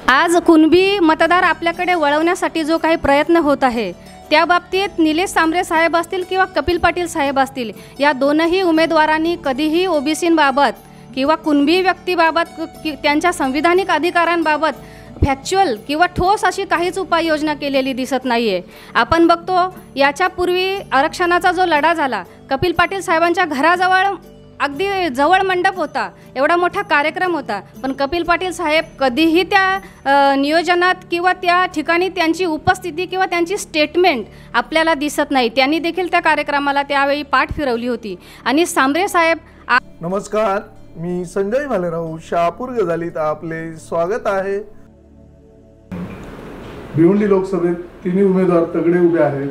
आज कुणबी मतदार आपल्याकडे वळवण्यासाठी जो काही प्रयत्न होत आहे त्या बाबतीत निलेश सांबरे साहेब असतील किंवा कपिल पाटील साहेब असतील, या दोनही उमेदवारांनी कधीही ओबीसींबाबत किंवा कुणबी व्यक्तीबाबत त्यांच्या संविधानिक अधिकारांबाबत फॅक्च्युअल किंवा ठोस अशी काहीच उपाययोजना केलेली दिसत नाही आहे। आपण बघतो याच्यापूर्वी आरक्षणाचा जो लढा झाला, कपिल पाटील साहेबांच्या घराजवळ अगदी जवळ मंडप होता, एवढा मोठा कार्यक्रम होता, पण कपिल पाटील साहेब कधीही त्या नियोजनात किंवा त्या ठिकाणी त्यांची उपस्थिती किंवा त्यांची स्टेटमेंट आपल्याला दिसत नाही। त्यांनी देखील त्या कार्यक्रमाला त्यावेळी पाठ फिरवली होती। आणि सांबरे साहेब नमस्कार, मी संजय भालेराव, शहापूर गजालीत आपले स्वागत आहे। भिवंडी लोकसभेत तिन्ही उमेदवार तगडे उभे आहेत।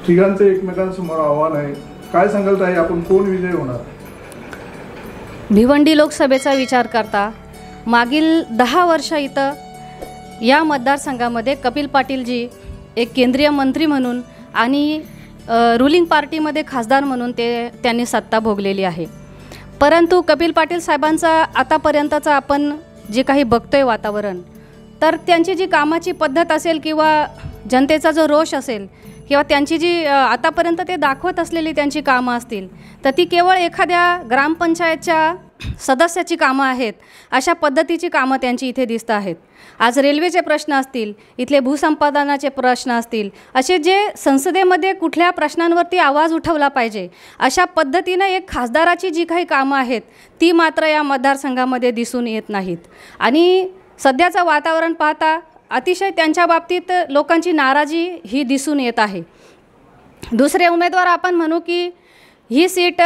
तिघांचे एकमेकांसमोर आव्हान आहे। काय सांगाल ताई, आपण कोण विजय होणार? भिवंडी लोकसभेचा विचार करता मागील 10 वर्ष इथं या मतदारसंघामध्ये कपिल पाटीलजी एक केंद्रीय मंत्री म्हणून आणि रुलिंग पार्टीमध्ये खासदार म्हणून त्यांनी सत्ता भोगलेली आहे। परंतु कपिल पाटील साहेबांचा आतापर्यंतचा आपण जे काही बघतोय वातावरण, तर त्यांची जी कामाची पद्धत असेल किंवा जनतेचा जो रोष असेल किंवा त्यांची जी आतापर्यंत ते दाखवत असलेली त्यांची कामं असतील, तर ती केवळ एखाद्या ग्रामपंचायतच्या सदस्याची कामं आहेत अशा पद्धतीची कामं त्यांची इथे दिसत आहेत। आज रेल्वेचे प्रश्न असतील, इथले भूसंपादनाचे प्रश्न असतील, असे जे संसदेमध्ये कुठल्या प्रश्नांवरती आवाज उठवला पाहिजे अशा पद्धतीनं एक खासदाराची जी काही कामं आहेत ती मात्र या मतदारसंघामध्ये दिसून येत नाहीत। आणि सध्याचं वातावरण पाहता अतिशय त्यांच्या बाबतीत लोकांची नाराजी ही दिसून येत आहे। दुसरे उमेदवार आपण म्हणू की ही सीट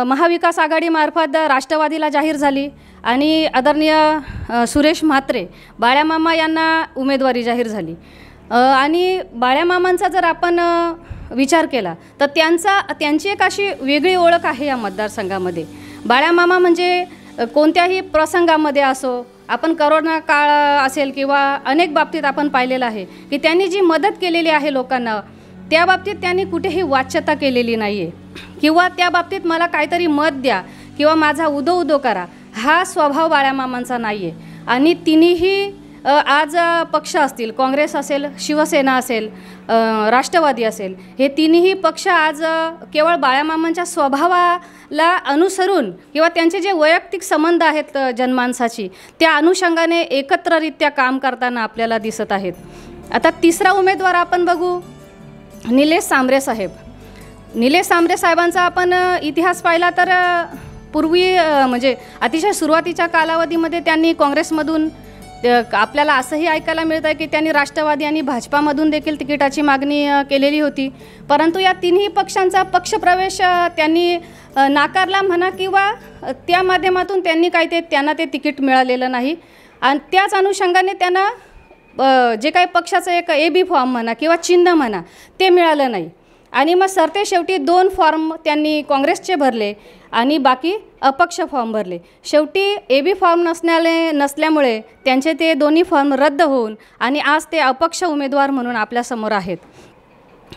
महाविकास आघाडीमार्फत राष्ट्रवादीला जाहीर झाली आणि आदरणीय सुरेश म्हात्रे बाळ्यामामा यांना उमेदवारी जाहीर झाली। आणि बाळ्यामामांचा जर आपण विचार केला तर त्यांची एक अशी वेगळी ओळख आहे या मतदारसंघामध्ये। बाळ्यामामा म्हणजे कोणत्याही प्रसंगामध्ये असो, आपण करोना काळ असेल किंवा अनेक बाबतीत आपण पाहिलेलं आहे की त्यांनी जी मदत केलेली आहे लोकांना, त्या बाबतीत त्यांनी कुठेही वाच्यता केलेली नाही आहे किंवा त्या बाबतीत मला काहीतरी मत द्या किंवा माझा उदो उदो करा हा स्वभाव बाळ्यामामांचा नाही आहे। आणि तिन्हीही आज पक्ष असतील, काँग्रेस असेल, शिवसेना असेल, राष्ट्रवादी असेल, हे तिन्ही पक्ष आज केवळ बाळ्यामामांच्या स्वभावाला अनुसरून किंवा त्यांचे जे वैयक्तिक संबंध आहेत जनमानसाची त्या अनुषंगाने एकत्ररित्या काम करताना आपल्याला दिसत आहेत। आता तिसरा उमेदवार आपण बघू निलेश सांबरे साहेब। निलेश सांबरे साहेबांचा आपण इतिहास पाहिला तर पूर्वी म्हणजे अतिशय सुरुवातीच्या कालावधीमध्ये त्यांनी काँग्रेसमधून आपल्याला असंही ऐकायला मिळत आहे की त्यांनी राष्ट्रवादी आणि भाजपामधून देखील तिकिटाची मागणी केलेली होती, परंतु या तिन्ही पक्षांचा पक्षप्रवेश त्यांनी नाकारला म्हणा किंवा त्या माध्यमातून त्यांना ते तिकीट मिळालेलं नाही। आणि त्याच अनुषंगाने त्यांना जे काही पक्षाचं एक AB फॉर्म म्हणा किंवा चिन्ह म्हणा ते मिळालं नाही। आणि मग सरते शेवटी 2 फॉर्म त्यांनी काँग्रेसचे भरले आणि बाकी अपक्ष फॉर्म भरले। शेवटी AB फॉर्म नसल्यामुळे त्यांचे ते दोन्ही फॉर्म रद्द होऊन आणि आज ते अपक्ष उमेदवार म्हणून आपल्यासमोर आहेत।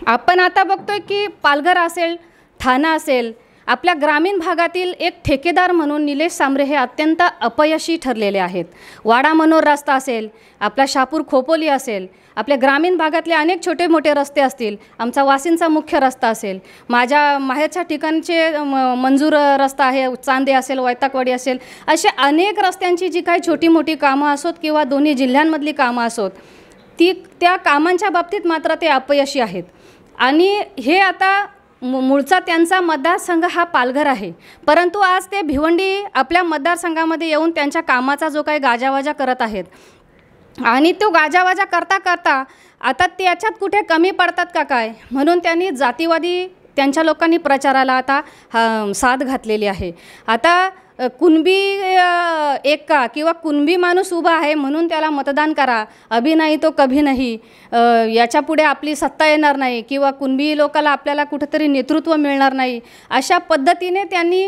आपण आता बघतोय की पालघर असेल, ठाणा असेल, आपल्या ग्रामीण भागातील एक ठेकेदार म्हणून निलेश सांबरे हे अत्यंत अपयशी ठरलेले आहेत। वाडा मनोर रस्ता असेल, आपला शहापूर खोपोली असेल, आपल्या ग्रामीण भागातले अनेक छोटे मोठे रस्ते असतील, आमचा वासिंचा मुख्य रस्ता असेल, माझ्या माहेरच्या ठिकाणचे मंजूर रस्ता आहे, चांदे असेल, वैताकवाडी असेल, असे अनेक रस्त्यांची जी काही छोटी मोठी कामं असोत किंवा दोन्ही जिल्ह्यांमधली कामं असोत त्या कामांच्या बाबतीत मात्र ते अपयशी आहेत। आणि हे आता मूळचा त्यांचा मतदारसंघ हा पालघर आहे, परंतु आज ते भिवंडी आपल्या मतदारसंघामध्ये येऊन त्यांच्या कामाचा जो काही गाजावाजा करत आहेत आणि तो गाजावाजा करता करता आता त्याच्यात कुठे कमी पडतात का काय म्हणून त्यांनी जातीवादी त्यांच्या लोकांनी प्रचाराला आता साथ घातलेली आहे। आता कुणबी एका किंवा कुणबी माणूस उभा आहे म्हणून त्याला मतदान करा, अभी नाही तो कभी नाही, याच्यापुढे आपली सत्ता येणार नाही किंवा कुणबी लोकाला आपल्याला कुठेतरी नेतृत्व मिळणार नाही, अशा पद्धतीने त्यांनी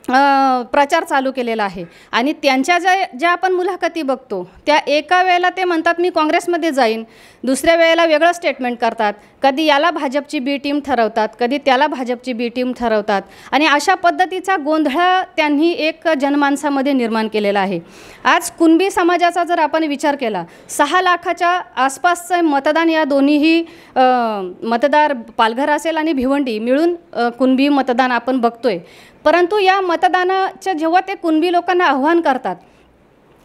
प्रचार चालू केलेला आहे आणि त्यांच्या ज्या आपण मुलाखती बघतो त्या एका वेळेला ते म्हणतात मी काँग्रेसमध्ये जाईन, दुसऱ्या वेळेला वेगळं स्टेटमेंट करतात, कधी याला भाजपची बी टीम ठरवतात, कधी त्याला भाजपची बी टीम ठरवतात आणि अशा पद्धतीचा गोंधळ त्यांनी एक जनमानसामध्ये निर्माण केलेला आहे. आज कुणबी समाजाचा जर आपण विचार केला 6 लाखाच्या आसपासचं मतदान या दोन्हीही मतदार पालघर असेल आणि भिवंडी मिळून कुणबी मतदान आपण बघतोय. परंतु या मतदानाच्या जेव्हा ते कुणबी लोकांना आव्हान करतात,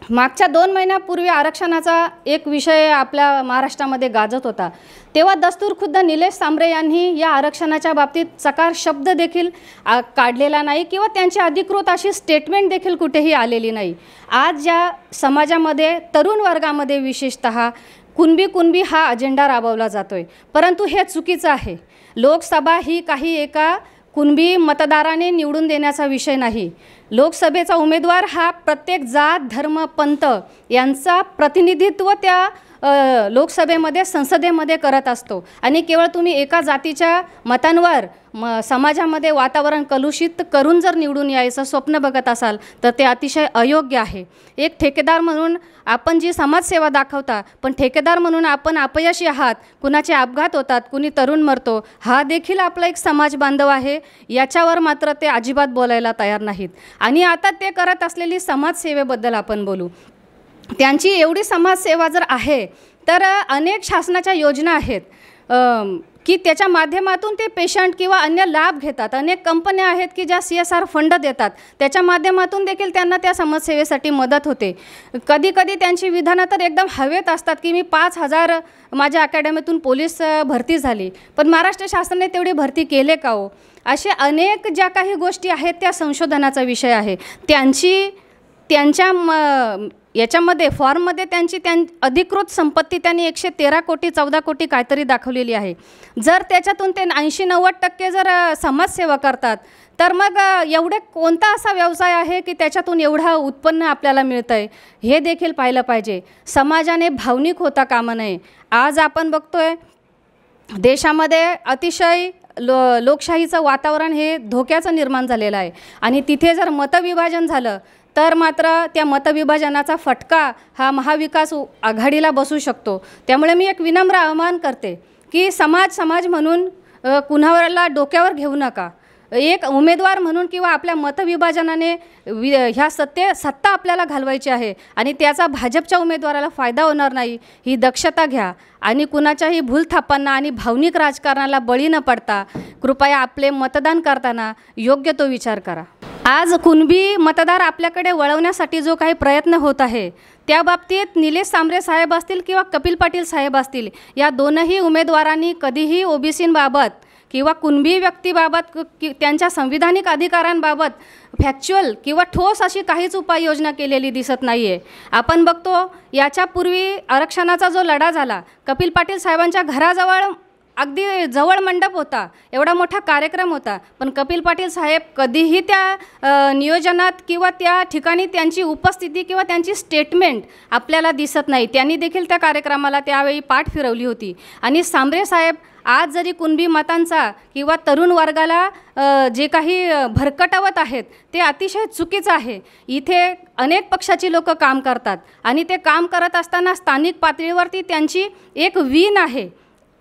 मागच्या 2 महिन्यापूर्वी आरक्षणाचा एक विषय आपल्या महाराष्ट्रामध्ये गाजत होता, तेव्हा दस्तूरखुद्द निलेश सांबरे यांनी या आरक्षणाच्या बाबतीत चकार शब्द देखील काढलेला नाही किंवा त्यांची अधिकृत अशी स्टेटमेंट देखील कुठेही आलेली नाही. आज ज्या समाजामध्ये तरुण वर्गामध्ये विशेषतः कुणबी हा अजेंडा राबवला जातोय, परंतु हे चुकीचं आहे. लोकसभा ही काही एका कुणबी मतदाराने निवडून देण्याचा विषय नाही. लोकसभेचा उमेदवार हा प्रत्येक जात धर्म पंथ यांचा प्रतिनिधित्व त्या लोकसभेमध्ये संसदेमध्ये करत असतो आणि केवळ तुम्ही एका जातीच्या मतांवर समाजामध्ये वातावरण कलुषित करून जर निवडून यायचं स्वप्न बघत असाल तर ते अतिशय अयोग्य आहे. एक ठेकेदार म्हणून आपण जी समाजसेवा दाखवता, पण ठेकेदार म्हणून आपण अपयशी आहात, कुणाचे अपघात होतात, कुणी तरुण मरतो, हा देखील आपला एक समाज बांधव आहे. याच्यावर मात्र ते अजिबात बोलायला तयार नाहीत. आणि आता ते करत असलेली समाजसेवेबद्दल आपण बोलू. त्यांची एवढी समाजसेवा जर आहे तर अनेक शासनाच्या योजना आहेत की त्याच्या माध्यमातून ते पेशंट किंवा अन्य लाभ घेतात. अनेक कंपन्या आहेत की ज्या CSR फंड देतात, त्याच्या माध्यमातून देखील त्यांना त्या समाजसेवेसाठी मदत होते. कधी कधी त्यांची विधानं तर एकदम हवेत असतात की मी 5,000 माझ्या अकॅडमीतून पोलीस भरती झाली, पण महाराष्ट्र शासनाने तेवढी भरती केले का हो? असे अनेक ज्या काही गोष्टी आहेत त्या संशोधनाचा विषय आहे. त्यांच्या याच्यामध्ये फॉर्ममध्ये त्यांची अधिकृत संपत्ती त्यांनी 113 कोटी 14 कोटी काहीतरी दाखवलेली आहे. जर त्याच्यातून ते 80-90% जर समाजसेवा करतात तर मग एवढे कोणता असा व्यवसाय आहे की त्याच्यातून एवढा उत्पन्न आपल्याला मिळतं आहे? हे देखील पाहिलं पाहिजे. समाजाने भावनिक होता कामा नये. आज आपण बघतोय देशामध्ये अतिशय लोकशाहीचं वातावरण हे धोक्याचं निर्माण झालेलं आहे आणि तिथे जर मतविभाजन झालं तर मात्र त्या मतविभाजनाचा फटका हा महाविकास आघाडीला बसू शकतो. त्यामुळे मी एक विनम्र आवाहन करते की समाज म्हणून कुणावरला डोक्यावर घेऊ नका. एक उमेदवार म्हणून किंवा आपल्या मतविभाजनाने ह्या सत्ता आपल्याला घालवायची आहे आणि त्याचा भाजपच्या उमेदवाराला फायदा होणार नाही, ही दक्षता घ्या आणि कुणाच्याही भूलथापांना आणि भावनिक राजकारणाला बळी न पडता कृपया आपले मतदान करताना योग्य तो विचार करा. आज कुणबी मतदार आपल्याकडे वळवण्यासाठी जो काही प्रयत्न होत आहे त्या बाबतीत निलेश सांबरे साहेब असतील किंवा कपिल पाटील साहेब असतील, या दोनही उमेदवारांनी कधीही ओबीसींबाबत किंवा कुणबी व्यक्तीबाबत त्यांच्या संविधानिक अधिकारांबाबत फॅक्च्युअल किंवा ठोस अशी काहीच उपाययोजना केलेली दिसत नाही आहे. आपण बघतो याच्यापूर्वी आरक्षणाचा जो लढा झाला, कपिल पाटील साहेबांच्या घराजवळ अगदी जवळ मंडप होता, एवढा मोठा कार्यक्रम होता, पण कपिल पाटील साहेब कधीही त्या नियोजनात किंवा त्या ठिकाणी त्यांची उपस्थिती किंवा त्यांची स्टेटमेंट आपल्याला दिसत नाही. त्यांनी देखील त्या कार्यक्रमाला त्यावेळी पाठ फिरवली होती. आणि सांबरे साहेब आज जरी कुणबी मतांचा किंवा तरुण वर्गाला जे काही भरकटवत आहेत ते अतिशय चुकीचं आहे. इथे अनेक पक्षाची लोक काम करतात आणि ते काम करत असताना स्थानिक पातळीवरती त्यांची एक विण आहे.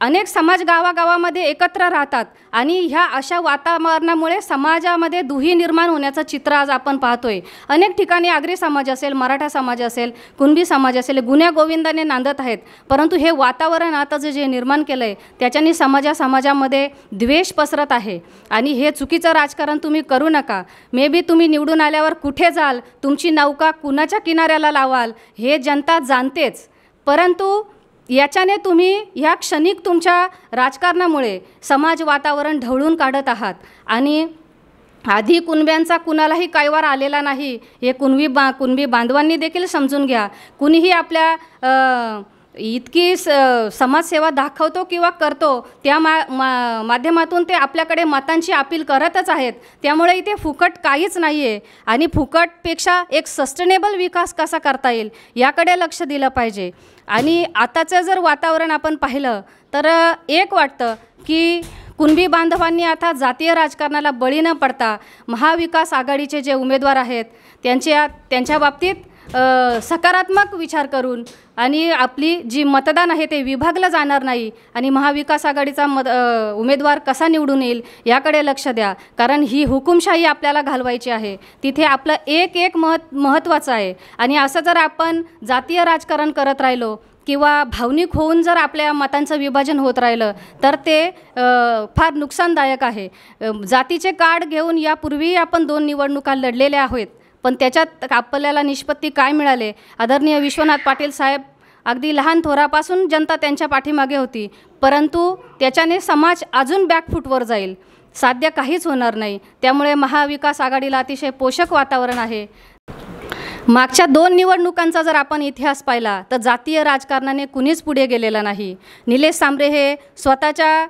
अनेक समाज गावागावामध्ये एकत्र राहतात आणि ह्या अशा वातावरणामुळे समाजामध्ये दुही निर्माण होण्याचं चित्र आज आपण पाहतोय. अनेक ठिकाणी आगरी समाज असेल, मराठा समाज असेल, कुणबी समाज असेल, गुन्ह्या गोविंदाने नांदत आहेत. परंतु हे वातावरण आता जे निर्माण केलं आहे त्याच्याने समाजामध्ये द्वेष पसरत आहे आणि हे चुकीचं राजकारण तुम्ही करू नका. मे बी तुम्ही निवडून आल्यावर कुठे जाल, तुमची नौका कुणाच्या किनाऱ्याला लावाल हे जनता जाणतेच, परंतु याच्याने तुम्ही ह्या क्षणिक तुमच्या राजकारणामुळे समाज वातावरण ढवळून काढत आहात. आणि आधी कुणब्यांचा कुणालाही कैवार आलेला नाही हे कुणबी बांधवांनी देखील समजून घ्या. कुणीही आपल्या इतकी समाजसेवा दाखवतो किंवा करतो त्या माध्यमातून ते आपल्याकडे मतांची अपील करतच आहेत. त्यामुळे इथे फुकट काहीच नाही आहे आणि फुकटपेक्षा एक सस्टेनेबल विकास कसा करता येईल याकडे लक्ष दिलं पाहिजे. आणि आताचं जर वातावरण आपण पाहिलं तर एक वाटतं की कुणबी बांधवांनी आता जातीय राजकारणाला बळी न पडता महाविकास आघाडीचे जे उमेदवार आहेत त्यांच्या बाबतीत सकारात्मक विचार करून आणि आपली जी मतदान आहे ते विभागलं जाणार नाही आणि महाविकास आघाडीचा उमेदवार कसा निवडून येईल याकडे लक्ष द्या. कारण ही हुकुमशाही आपल्याला घालवायची आहे. तिथे आपलं एक महत्त्वाचं आहे. आणि असं जर आपण जातीय राजकारण करत राहिलो किंवा भावनिक होऊन जर आपल्या मतांचं विभाजन होत राहिलं तर ते फार नुकसानदायक आहे. जातीचे कार्ड घेऊन यापूर्वी आपण 2 निवडणुका लढलेल्या आहेत, पण त्याच्यात आपल्याला निष्पत्ती काय मिळाले? आदरणीय विश्वनाथ पाटील साहेब अगदी लहान थोरापासून जनता त्यांच्या पाठीमागे होती, परंतु त्याच्याने समाज अजून बॅकफूटवर जाईल, साध्य काहीच होणार नाही. त्यामुळे महाविकास आघाडीला अतिशय पोषक वातावरण आहे. मागच्या 2 निवडणुकांचा जर आपण इतिहास पाहिला तर जातीय राजकारणाने कुणीच पुढे गेलेलं नाही. निलेश सांबरे हे स्वतःच्या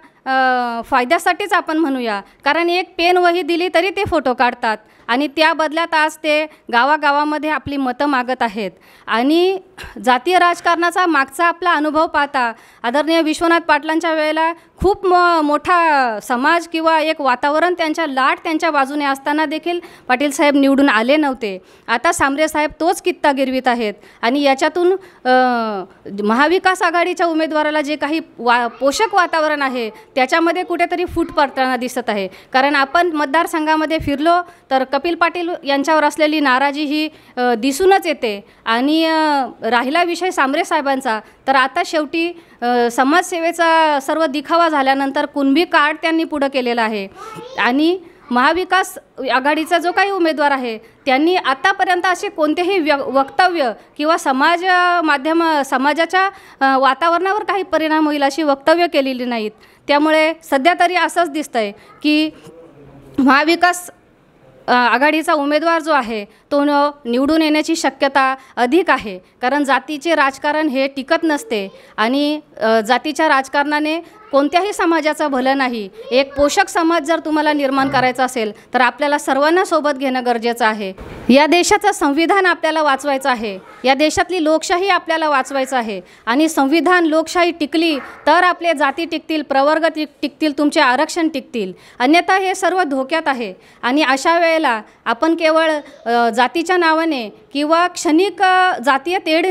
फायद्यासाठीच आपण म्हणूया, कारण एक पेन वही दिली तरी ते फोटो काढतात आणि त्या बदल्यात आज ते गावागावामध्ये आपली मतं मागत आहेत. आणि जातीय राजकारणाचा मागचा आपला अनुभव पाहता आदरणीय विश्वनाथ पाटलांच्या वेळेला खूप मोठा समाज किंवा एक वातावरण त्यांच्या बाजूने असताना देखील पाटील साहेब निवडून आले नव्हते. आता सांबरे साहेब तोच कित्ता गिरवित आहेत आणि याच्यातून महाविकास आघाडीच्या उमेदवाराला जे काही पोषक वातावरण आहे त्याच्यामध्ये कुठेतरी फूट पडताना दिसत आहे. कारण आपण मतदारसंघामध्ये फिरलो तर कपिल पाटील यांच्यावर असलेली नाराजी ही दिसूनच येते. आणि राहिला विषय सांबरे साहेबांचा, तर आता शेवटी समाजसेवेचा सर्व दिखावा झाल्यानंतर कुणबी कार्ड त्यांनी पुढं केलेलं आहे. आणि महाविकास आघाडीचा जो काही उमेदवार आहे त्यांनी आतापर्यंत असे कोणतेही वक्तव्य किंवा समाजाच्या वातावरणावर काही परिणाम होईल अशी वक्तव्य केलेली नाहीत. त्यामुळे सध्या तरी असंच दिसतंय की महाविकास आघाडीचा उमेदवार जो आहे तो निवडून येण्याची शक्यता अधिक आहे. कारण जातीचे राजकारण हे टिकत नसते आणि जातीच्या राजकारणाने कोणत्याही समाजाचं भलं नाही. एक पोषक समाज जर तुम्हाला निर्माण करायचा असेल तर आपल्याला सर्वांना सोबत घेणं गरजेचं आहे. या देशाचं संविधान आपल्याला वाचवायचं आहे. या देशातली लोकशाही आपल्याला वाचवायचं आहे. आणि संविधान लोकशाही टिकली तर आपले जाती टिकतील, प्रवर्ग टिकतील, तुमचे आरक्षण टिकतील. अन्यथा हे सर्व धोक्यात आहे. आणि अशा वेळेला आपण केवळ जातीच्या नावाने किंवा क्षणिक जातीय तेढ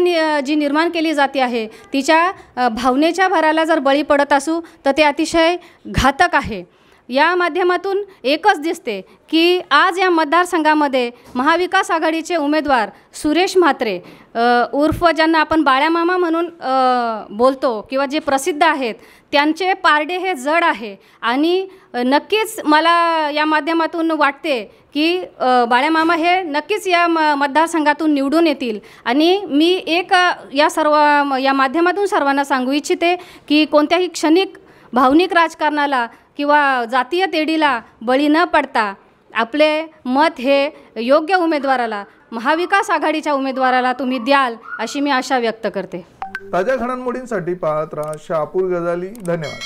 जी निर्माण केली जाते आहे तिच्या भावनेच्या भराला जर बळी पडत असू तर ते अतिशय घातक आहे. या माध्यमातून एकच दिसते की आज या मतदारसंघामध्ये महाविकास आघाडीचे उमेदवार सुरेश म्हात्रे उर्फ ज्यांना आपण बाळ्यामामा म्हणून बोलतो किंवा जे प्रसिद्ध आहेत त्यांचे पारडे हे जड आहे. आणि नक्कीच मला या माध्यमातून वाटते की बाळ्यामामा हे नक्कीच या मतदारसंघातून निवडून येतील. आणि मी या माध्यमातून सर्वांना सांगू इच्छिते की कोणत्याही क्षणिक भावनिक राजकारणाला किंवा जातीय तेढीला बळी न पडता आपले मत हे योग्य उमेदवाराला, महाविकास आघाडीच्या उमेदवाराला तुम्ही द्याल अशी मी आशा व्यक्त करते. ताज्या घडामोडींसाठी पाहत राहा शहापूर गजाली. धन्यवाद.